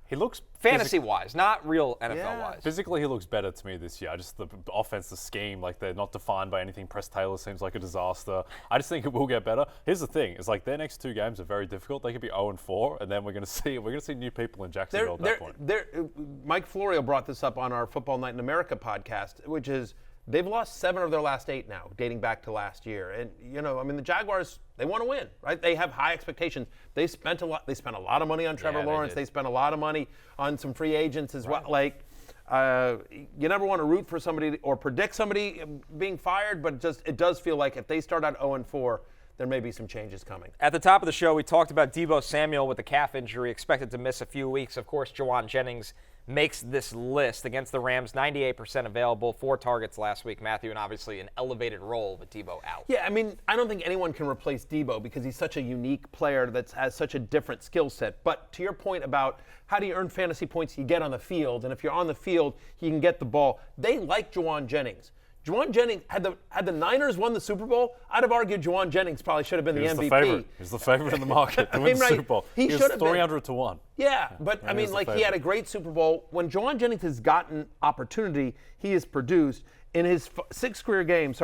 He looks Fantasy-wise, not real NFL-wise. Physically, he looks better to me this year. Just the offense, the scheme, like they're not defined by anything. Press Taylor seems like a disaster. I just think it will get better. Here's the thing: it's like their next 2 games are very difficult. They could be 0-4, and then we're going to see new people in Jacksonville at that point. Mike Florio brought this up on our Football Night in America podcast, which is they've lost 7 of their last 8 now, dating back to last year. And the Jaguars, they want to win, right? They have high expectations. They spent a lot of money on Trevor Lawrence. They spent a lot of money on some free agents as well. Like, you never want to root for somebody or predict somebody being fired, but it does feel like if they start out 0-4, there may be some changes coming. At the top of the show, we talked about Deebo Samuel with the calf injury, expected to miss a few weeks. Of course, Jauan Jennings makes this list against the Rams, 98% available, 4 targets last week, Matthew, and obviously an elevated role with Deebo out. Yeah, I mean, I don't think anyone can replace Deebo because he's such a unique player that has such a different skill set. But to your point about how do you earn fantasy points, you get on the field, and if you're on the field, you can get the ball. They like Jauan Jennings. Jauan Jennings, had the Niners won the Super Bowl, I'd have argued Jauan Jennings probably should have been the MVP. The favorite. He's the favorite in the market to win the Super Bowl. He was should have been 300-1. Yeah, but I mean, like, he had a great Super Bowl. When Jauan Jennings has gotten opportunity, he has produced in his 5 career games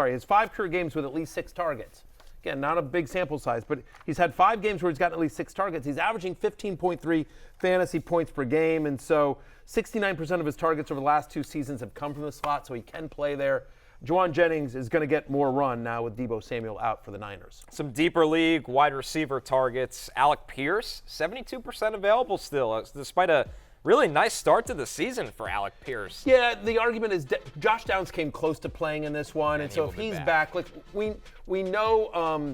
with at least 6 targets. Again, not a big sample size, but he's had 5 games where he's gotten at least 6 targets. He's averaging 15.3 fantasy points per game, and so 69% of his targets over the last 2 seasons have come from the slot, so he can play there. Jauan Jennings is going to get more run now with Deebo Samuel out for the Niners. Some deeper league wide receiver targets. Alec Pierce, 72% available still, despite a really nice start to the season for Alec Pierce. Yeah, the argument is Josh Downs came close to playing in this one, and so if he's back, like we know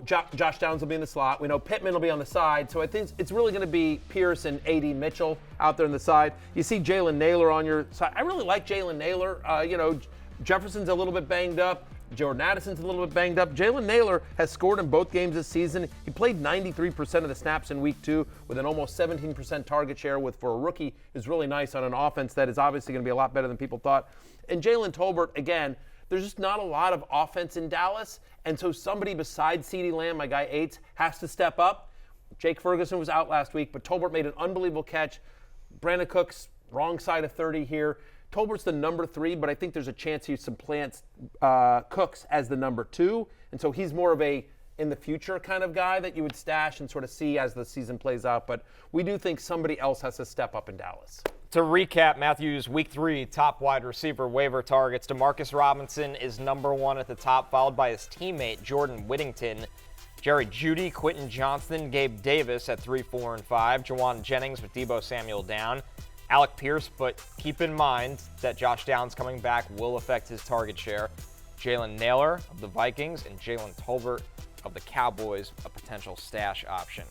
Josh Downs will be in the slot. We know Pittman will be on the side. So I think it's really going to be Pierce and A.D. Mitchell out there on the side. You see Jalen Naylor on your side. I really like Jalen Naylor. Jefferson's a little bit banged up. Jordan Addison's a little bit banged up. Jalen Naylor has scored in both games this season. He played 93% of the snaps in week 2 with an almost 17% target share, which for a rookie is really nice on an offense that is obviously going to be a lot better than people thought. And Jalen Tolbert, again, there's just not a lot of offense in Dallas. And so somebody besides CeeDee Lamb, my guy Aites, has to step up. Jake Ferguson was out last week, but Tolbert made an unbelievable catch. Brandon Cooks, wrong side of 30 here. Tolbert's the number 3, but I think there's a chance he supplants Cooks as the number 2. And so he's more of a in the future kind of guy that you would stash and sort of see as the season plays out. But we do think somebody else has to step up in Dallas. To recap, Matthew's week 3 top wide receiver waiver targets. DeMarcus Robinson is number 1 at the top, followed by his teammate Jordan Whittington. Jerry Jeudy, Quentin Johnston, Gabe Davis at 3, 4, and 5. Jauan Jennings with Deebo Samuel down. Alec Pierce, but keep in mind that Josh Downs coming back will affect his target share. Jalen Naylor of the Vikings and Jalen Tolbert of the Cowboys, a potential stash option.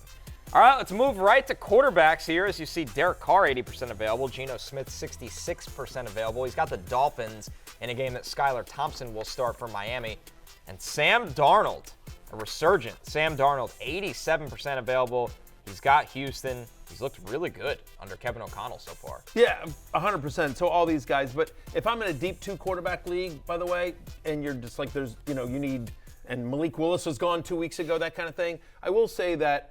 All right, let's move right to quarterbacks here. As you see, Derek Carr, 80% available. Geno Smith, 66% available. He's got the Dolphins in a game that Skylar Thompson will start for Miami. And Sam Darnold, a resurgent. Sam Darnold, 87% available. He's got Houston. He's looked really good under Kevin O'Connell so far. Yeah, 100%. So all these guys. But if I'm in a deep 2 quarterback league, by the way, and you're just like there's, you need, and Malik Willis was gone 2 weeks ago, that kind of thing. I will say that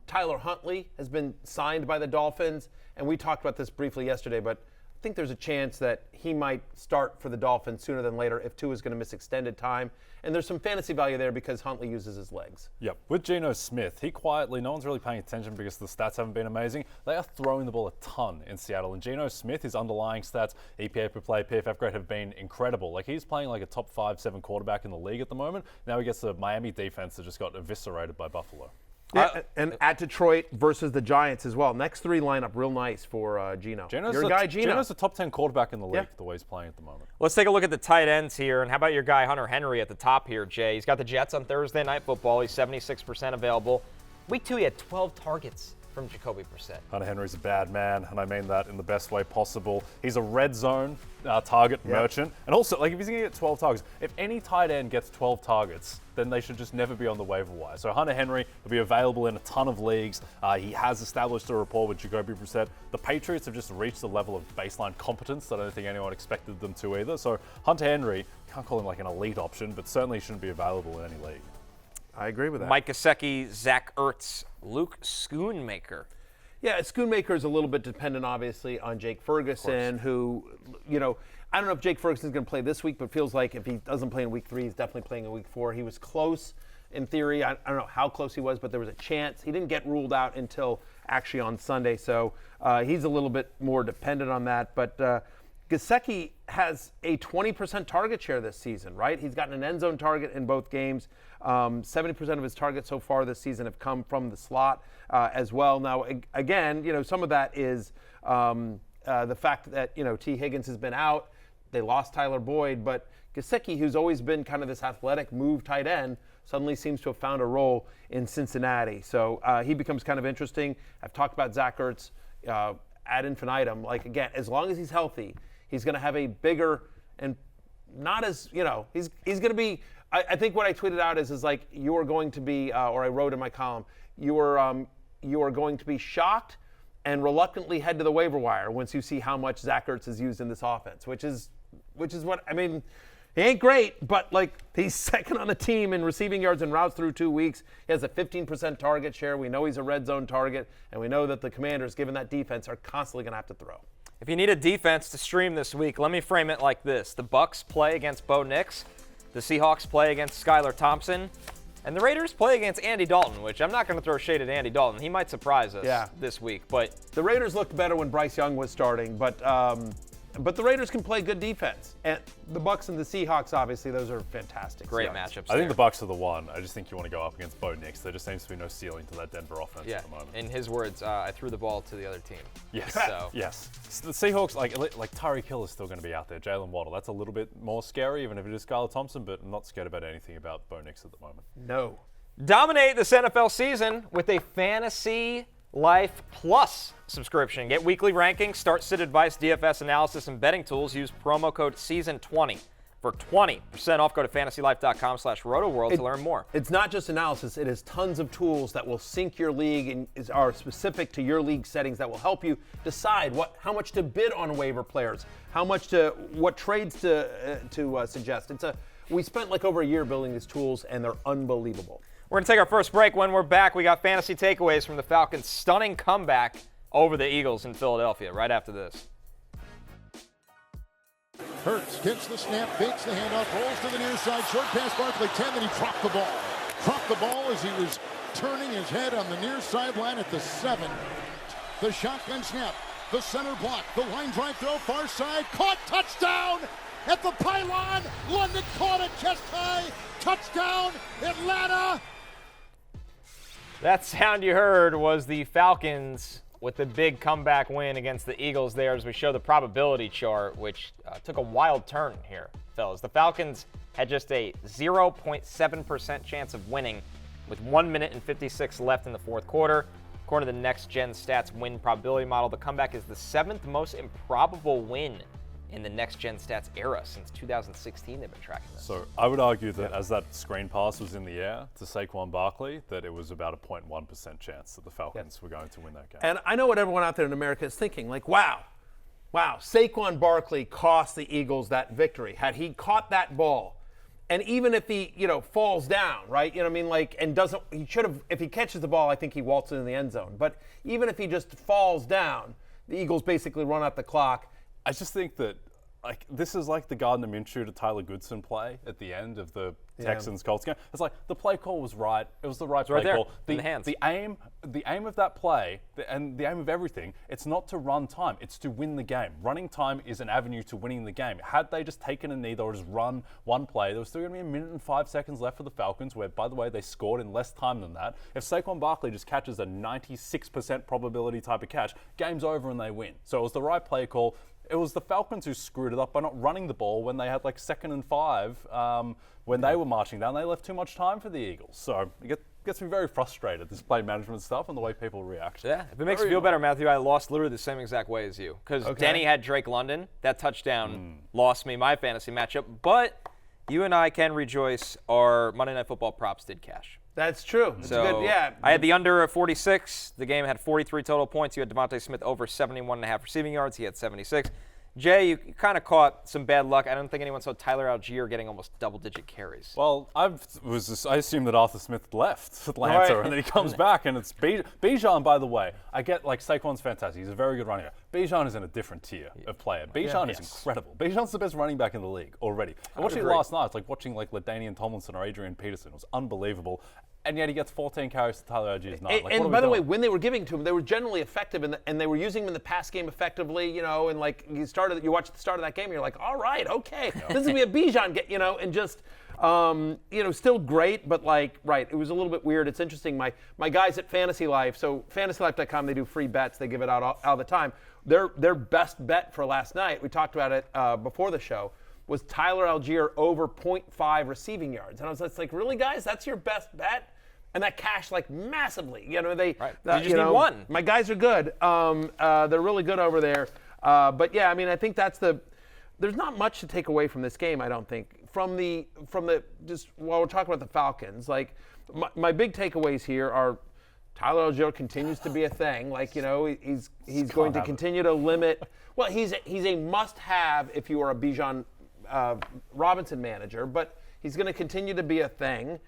Tyler Huntley has been signed by the Dolphins, and we talked about this briefly yesterday, but I think there's a chance that he might start for the Dolphins sooner than later if Tua is going to miss extended time. And there's some fantasy value there because Huntley uses his legs. Yep. With Geno Smith, he quietly, no one's really paying attention because the stats haven't been amazing. They are throwing the ball a ton in Seattle. And Geno Smith, his underlying stats, EPA per play, PFF grade, have been incredible. Like, he's playing like a top 5-7 quarterback in the league at the moment. Now he gets the Miami defense that just got eviscerated by Buffalo. Yeah, and at Detroit versus the Giants as well. Next three lineup real nice for Geno. Your guy, Geno. Geno's a top 10 quarterback in the league the way he's playing at the moment. Let's take a look at the tight ends here. And how about your guy, Hunter Henry, at the top here, Jay? He's got the Jets on Thursday Night Football. He's 76% available. Week 2, he had 12 targets from Jacoby Brissett. Hunter Henry's a bad man, and I mean that in the best way possible. He's a red zone target merchant. And also, like, if he's going to get 12 targets, if any tight end gets 12 targets, then they should just never be on the waiver wire. So Hunter Henry will be available in a ton of leagues. He has established a rapport with Jacoby Brissett. The Patriots have just reached the level of baseline competence that I don't think anyone expected them to either. So Hunter Henry, can't call him like an elite option, but certainly shouldn't be available in any league. I agree with that. Mike Gesicki, Zach Ertz, Luke Schoonmaker. Yeah, Schoonmaker is a little bit dependent, obviously, on Jake Ferguson, who, I don't know if Jake Ferguson's going to play this week, but feels like if he doesn't play in week 3, he's definitely playing in week 4. He was close in theory. I don't know how close he was, but there was a chance. He didn't get ruled out until actually on Sunday, so he's a little bit more dependent on that. But Gesicki has a 20% target share this season, right? He's gotten an end zone target in both games. 70% of his targets so far this season have come from the slot as well. Now, again, some of that is the fact that, T. Higgins has been out. They lost Tyler Boyd, but Gesicki, who's always been kind of this athletic move tight end, suddenly seems to have found a role in Cincinnati. So he becomes kind of interesting. I've talked about Zach Ertz ad infinitum. Like, again, as long as he's healthy, he's going to have a bigger and not as, he's going to be, I think what I tweeted out is like, you are going to be, or I wrote in my column, you are going to be shocked and reluctantly head to the waiver wire once you see how much Zach Ertz is used in this offense, which is what, I mean, he ain't great, but like he's second on the team in receiving yards and routes through 2 weeks. He has a 15% target share. We know he's a red zone target, and we know that the Commanders, given that defense, are constantly going to have to throw. If you need a defense to stream this week, let me frame it like this. The Bucks play against Bo Nix. The Seahawks play against Skylar Thompson. And the Raiders play against Andy Dalton, which I'm not going to throw shade at Andy Dalton. He might surprise us this week. But the Raiders looked better when Bryce Young was starting, but the Raiders can play good defense. And the Bucks and the Seahawks, obviously, those are fantastic. Great matchups. I think the Bucks are the one. I just think you want to go up against Bo Nix. There just seems to be no ceiling to that Denver offense at the moment. In his words, I threw the ball to the other team. Yes. So. Yes. The Seahawks, like Tyreek Hill is still going to be out there. Jalen Waddle, that's a little bit more scary, even if it is Skylar Thompson, but I'm not scared about anything about Bo Nix at the moment. No. Dominate this NFL season with a Fantasy Life Plus subscription. Get weekly rankings, start sit advice, DFS analysis, and betting tools. Use promo code SEASON20 for 20% off. Go to fantasylife.com/rotoworld to learn more. It's not just analysis. It is tons of tools that will sync your league and are specific to your league settings that will help you decide how much to bid on waiver players, what trades to suggest. We spent like over a year building these tools, and they're unbelievable. We're going to take our first break. When we're back, we got fantasy takeaways from the Falcons' stunning comeback over the Eagles in Philadelphia right after this. Hurts gets the snap, fakes the handoff, rolls to the near side, short pass, Barkley 10, then he dropped the ball. Dropped the ball as he was turning his head on the near sideline at the 7. The shotgun snap, the center block, the line drive throw, far side, caught, touchdown at the pylon. London caught it, chest high, touchdown, Atlanta. That sound you heard was the Falcons with the big comeback win against the Eagles there, as we show the probability chart, which took a wild turn here, fellas. The Falcons had just a 0.7% chance of winning with 1 minute and 56 left in the fourth quarter. According to the Next Gen Stats win probability model, the comeback is the 7th most improbable win in the Next Gen Stats era since 2016. They've been tracking this. So I would argue that as that screen pass was in the air to Saquon Barkley, that it was about a 0.1% chance that the Falcons were going to win that game. And I know what everyone out there in America is thinking, like, wow, Saquon Barkley cost the Eagles that victory. Had he caught that ball, and even if he, falls down, right? And doesn't, he should have, if he catches the ball, I think he waltzes in the end zone. But even if he just falls down, the Eagles basically run out the clock. I just think that this is like the Gardner Minshew to Tyler Goodson play at the end of the Texans-Colts game. It's like the play call was right. It was the right play call. In the hands. The aim of that play and the aim of everything, it's not to run time. It's to win the game. Running time is an avenue to winning the game. Had they just taken a knee, they would just run one play. There was still going to be 1 minute and 5 seconds left for the Falcons, where, by the way, they scored in less time than that. If Saquon Barkley just catches a 96% probability type of catch, game's over and they win. So it was the right play call. It was the Falcons who screwed it up by not running the ball when they had 2nd and 5 when they were marching down. They left too much time for the Eagles. So it gets me very frustrated, this play management stuff and the way people react. Yeah, if it makes you feel better, Matthew, I lost literally the same exact way as you. Because Denny had Drake London. That touchdown lost me my fantasy matchup. But you and I can rejoice our Monday Night Football props did cash. That's true. That's so good. Yeah. I had the under at 46. The game had 43 total points. You had DeVonta Smith over 71.5 receiving yards. He had 76. Jay, you kind of caught some bad luck. I don't think anyone saw Tyler Allgeier getting almost double-digit carries. Well, I assumed that Arthur Smith left Atlanta, and then he comes back, and it's Bijan, by the way. I get, Saquon's fantastic. He's a very good running back. Bijan is in a different tier of player. Bijan is incredible. Bijan's the best running back in the league already. And watching it last night, it's like watching LaDainian Tomlinson or Adrian Peterson. It was unbelievable. And yet he gets 14 carries to Tyler Allgeier's 9. And by the way, when they were giving to him, they were generally effective, and they were using him in the pass game effectively, and you watch the start of that game, and you're like, all right, okay, this is going to be a Bijan, and just, still great, but it was a little bit weird. It's interesting. My guys at Fantasy Life, so fantasylife.com, they do free bets. They give it out all the time. Their best bet for last night, we talked about it before the show, was Tyler Allgeier over 0.5 receiving yards. And I was just like, really, guys? That's your best bet? And that cashed massively. You just need one. My guys are good. They're really good over there. But yeah, I think there's not much to take away from this game, I don't think. From the just while we're talking about the Falcons, my big takeaways here are Tyler Allgeier continues to be a thing. He's going to continue to limit. Well, he's a must-have if you are a Bijan Robinson manager, but he's going to continue to be a thing.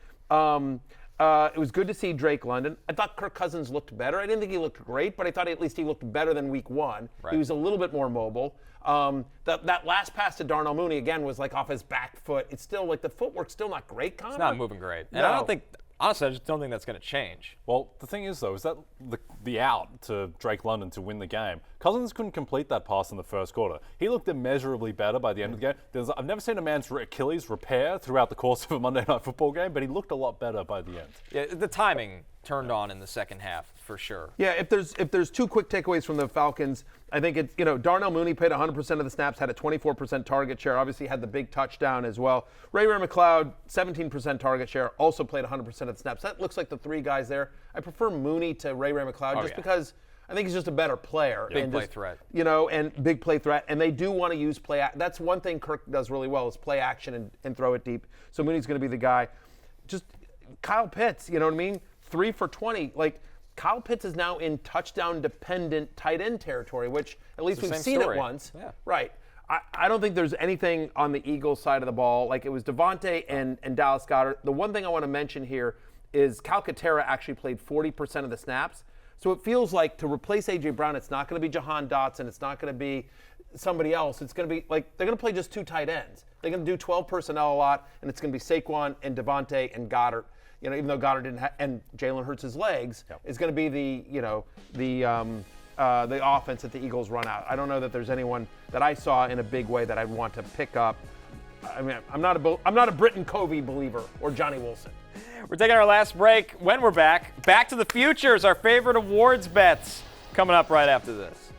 It was good to see Drake London. I thought Kirk Cousins looked better. I didn't think he looked great, but I thought at least he looked better than week 1. Right. He was a little bit more mobile. That last pass to Darnell Mooney, again, was off his back foot. It's still the footwork's still not great, Connor. It's not moving great. And No. I don't think, honestly, I just don't think that's going to change. Well, the thing is, though, is that the out to Drake London to win the game. Cousins couldn't complete that pass in the first quarter. He looked immeasurably better by the end of the game. I've never seen a man's Achilles repair throughout the course of a Monday Night Football game, but he looked a lot better by the end. Yeah, the timing turned on in the second half, for sure. Yeah, if there's two quick takeaways from the Falcons, I think it's, Darnell Mooney played 100% of the snaps, had a 24% target share, obviously had the big touchdown as well. Ray McLeod, 17% target share, also played 100% of the snaps. That looks like the three guys there. I prefer Mooney to Ray McLeod because I think he's just a better player. Big play threat. And big play threat. And they do want to use play. That's one thing Kirk does really well is play action and throw it deep. So Mooney's going to be the guy. Just Kyle Pitts, 3 for 20. Kyle Pitts is now in touchdown-dependent tight end territory, which at least we've seen it once. Yeah. Right. I don't think there's anything on the Eagles side of the ball. It was Devontae and Dallas Goedert. The one thing I want to mention here is Calcaterra actually played 40% of the snaps. So it feels like to replace A.J. Brown, it's not going to be Jahan Dotson. It's not going to be somebody else. It's going to be they're going to play just 2 tight ends. They're going to do 12 personnel a lot, and it's going to be Saquon and Devontae and Goddard. Even though Goddard didn't and Jalen hurts his legs, is going to be the offense that the Eagles run out. I don't know that there's anyone that I saw in a big way that I'd want to pick up. I'm not a Britton Covey believer or Johnny Wilson. We're taking our last break. When we're back, Back to the Futures, our favorite awards bets, coming up right after this.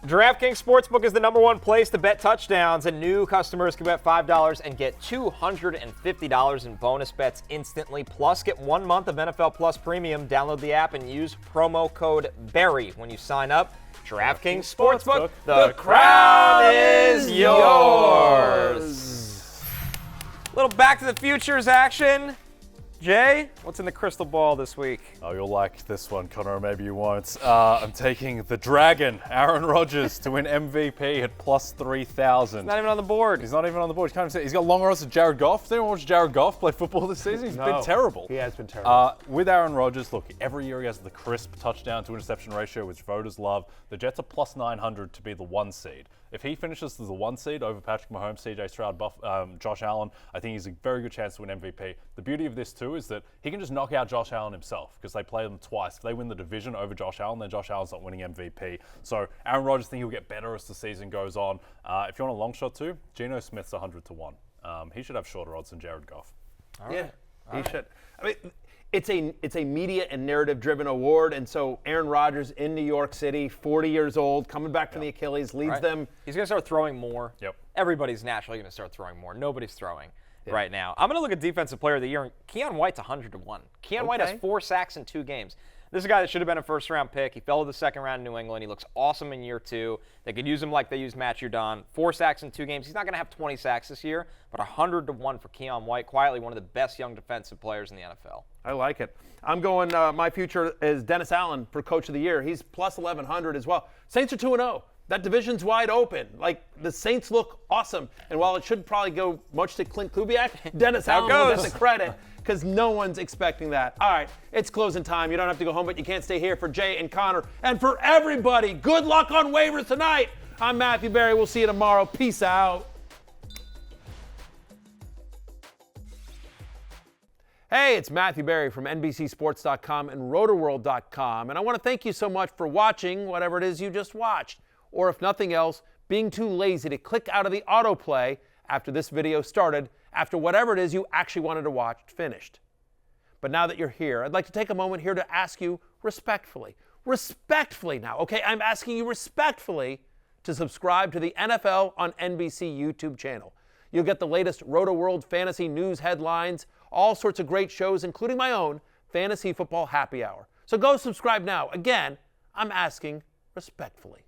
DraftKings Sportsbook is the #1 place to bet touchdowns, and new customers can bet $5 and get $250 in bonus bets instantly. Plus, get 1 month of NFL Plus Premium. Download the app and use promo code BERRY when you sign up. DraftKings Sportsbook, the crown is yours. Little Back to the Futures action. Jay, what's in the crystal ball this week? Oh, you'll like this one, Connor, or maybe you won't. I'm taking the Dragon, Aaron Rodgers, to win MVP at plus 3,000. Not even on the board. He's not even on the board. He's got longer odds than Jared Goff. Does anyone watch Jared Goff play football this season? He's been terrible. He has been terrible. With Aaron Rodgers, look, every year he has the crisp touchdown to interception ratio, which voters love. The Jets are plus 900 to be the 1 seed. If he finishes as the 1 seed over Patrick Mahomes, CJ Stroud, Josh Allen, I think he's a very good chance to win MVP. The beauty of this, too, is that he can just knock out Josh Allen himself because they play them twice. If they win the division over Josh Allen, then Josh Allen's not winning MVP. So Aaron Rodgers, I think he'll get better as the season goes on. If you want a long shot, too, Geno Smith's 100 to 1. He should have shorter odds than Jared Goff. He should. I mean, it's a media and narrative-driven award, and so Aaron Rodgers in New York City, 40 years old, coming back from the Achilles, leads them. He's going to start throwing more. Yep. Everybody's naturally going to start throwing more. Nobody's throwing right now. I'm going to look at Defensive Player of the Year, and Keion White's 100 to 1. Keion White has 4 sacks in 2 games. This is a guy that should have been a first-round pick. He fell to the second round in New England. He looks awesome in year 2. They could use him like they used Matt Judon. 4 sacks in 2 games. He's not going to have 20 sacks this year, but 100 to 1 for Keion White. Quietly one of the best young defensive players in the NFL. I like it. I'm going, my future is Dennis Allen for Coach of the Year. He's plus 1,100 as well. Saints are 2-0. That division's wide open. Like, the Saints look awesome. And while it should probably go much to Clint Kubiak, Dennis Allen will get the credit because no one's expecting that. All right, it's closing time. You don't have to go home, but you can't stay here for Jay and Connor. And for everybody, good luck on waivers tonight. I'm Matthew Berry. We'll see you tomorrow. Peace out. Hey, it's Matthew Berry from NBCSports.com and Rotoworld.com. And I want to thank you so much for watching whatever it is you just watched. Or if nothing else, being too lazy to click out of the autoplay after this video started, after whatever it is you actually wanted to watch finished. But now that you're here, I'd like to take a moment here to ask you respectfully now, okay? I'm asking you respectfully to subscribe to the NFL on NBC YouTube channel. You'll get the latest Rotoworld fantasy news headlines, all sorts of great shows, including my own Fantasy Football Happy Hour. So go subscribe now. Again, I'm asking respectfully.